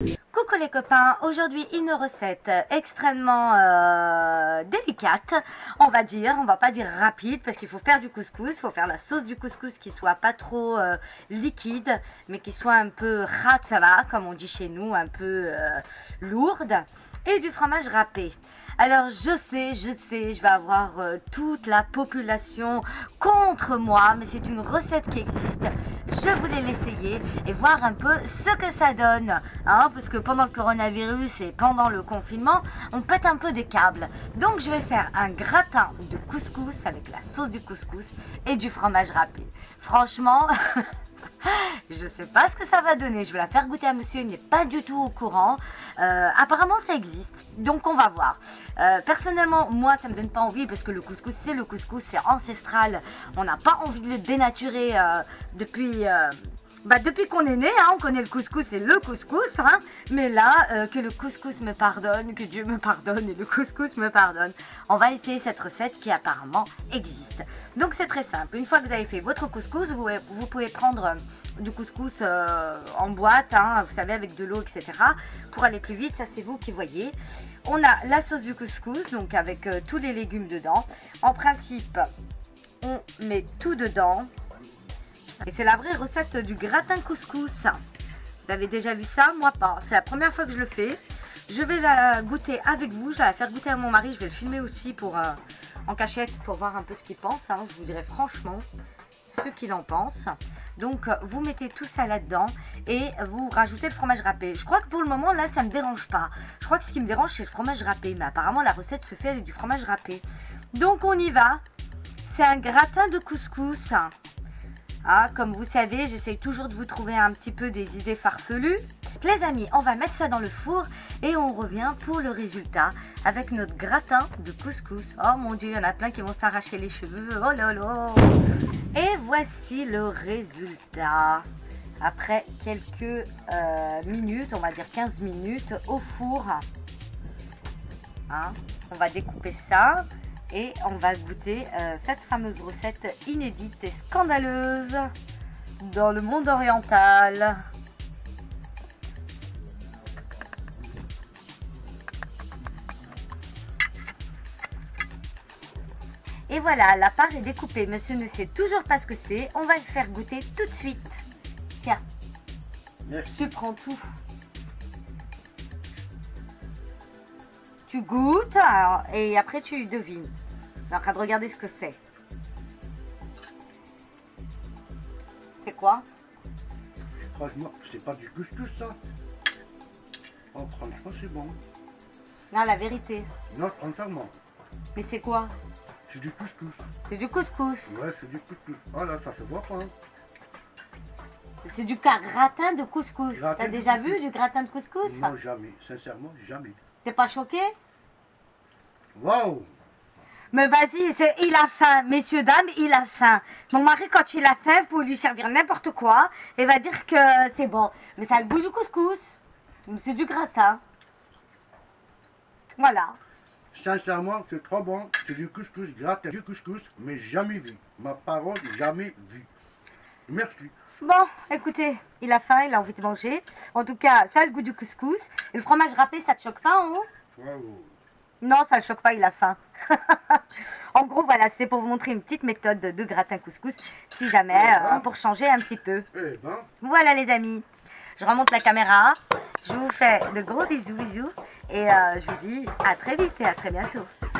Coucou les copains, aujourd'hui une recette extrêmement délicate, on va dire, on va pas dire rapide parce qu'il faut faire du couscous, il faut faire la sauce du couscous qui soit pas trop liquide mais qui soit un peu khatara comme on dit chez nous, un peu lourde, et du fromage râpé. Alors je sais, je vais avoir toute la population contre moi, mais c'est une recette qui existe. Je voulais l'essayer et voir un peu ce que ça donne, hein, parce que pendant le coronavirus et pendant le confinement, on pète un peu des câbles. Donc je vais faire un gratin de couscous avec la sauce du couscous et du fromage râpé. Franchement, je sais pas ce que ça va donner. Je vais la faire goûter à monsieur, il n'est pas du tout au courant. Apparemment ça existe, donc on va voir. Personnellement, moi ça me donne pas envie parce que le couscous, c'est ancestral. On n'a pas envie de le dénaturer depuis qu'on est né, hein, on connaît le couscous, c'est le couscous, hein, mais là, que le couscous me pardonne, que Dieu me pardonne et le couscous me pardonne, on va essayer cette recette qui apparemment existe. Donc c'est très simple, une fois que vous avez fait votre couscous, vous pouvez prendre du couscous en boîte, hein, vous savez, avec de l'eau, etc. Pour aller plus vite, ça c'est vous qui voyez. On a la sauce du couscous, donc avec tous les légumes dedans. En principe, on met tout dedans. Et c'est la vraie recette du gratin couscous. Vous avez déjà vu ça? Moi pas. C'est la première fois que je le fais. Je vais la goûter avec vous. Je vais la faire goûter à mon mari. Je vais le filmer aussi pour en cachette pour voir un peu ce qu'il pense. Hein. Je vous dirai franchement ce qu'il en pense. Donc vous mettez tout ça là-dedans et vous rajoutez le fromage râpé. Je crois que pour le moment là ça ne me dérange pas. Je crois que ce qui me dérange c'est le fromage râpé. Mais apparemment la recette se fait avec du fromage râpé. Donc on y va. C'est un gratin de couscous. Ah, comme vous savez, j'essaye toujours de vous trouver un petit peu des idées farfelues. Les amis, on va mettre ça dans le four et on revient pour le résultat avec notre gratin de couscous. Oh mon Dieu, il y en a plein qui vont s'arracher les cheveux. Oh là là. Et voici le résultat. Après quelques minutes, on va dire 15 minutes au four. Hein, on va découper ça. Et on va goûter cette fameuse recette inédite et scandaleuse dans le monde oriental. Et voilà, la part est découpée. Monsieur ne sait toujours pas ce que c'est. On va le faire goûter tout de suite. Tiens, merci. Tu prends tout. Tu goûtes alors, et après tu devines. Tu es en train de regarder ce que c'est. C'est quoi? Franchement, c'est pas du couscous ça. Oh, franchement, c'est bon. Non, la vérité. Non, sincèrement. Mais c'est quoi? C'est du couscous. C'est du couscous. Ouais, c'est du couscous. Oh là, ça se voit pas. Hein. C'est du gratin de couscous. T'as déjà vu du gratin de couscous? Non, jamais. Sincèrement, jamais. T'es pas choqué? Waouh! Mais vas-y, il a faim, messieurs, dames, il a faim. Mon mari, quand il a faim, vous pouvez lui servir n'importe quoi et va dire que c'est bon. Mais ça a le goût du couscous. C'est du gratin. Voilà. Sincèrement, c'est trop bon. C'est du couscous, gratin du couscous, mais jamais vu. Ma parole, jamais vu. Merci. Bon, écoutez, il a faim, il a envie de manger. En tout cas, ça a le goût du couscous. Et le fromage râpé, ça te choque pas en haut? Waouh! Non, ça ne choque pas, il a faim. En gros, voilà, c'était pour vous montrer une petite méthode de gratin couscous, si jamais, pour changer un petit peu. Eh ben. Voilà les amis, je remonte la caméra, je vous fais de gros bisous, et je vous dis à très vite et à très bientôt.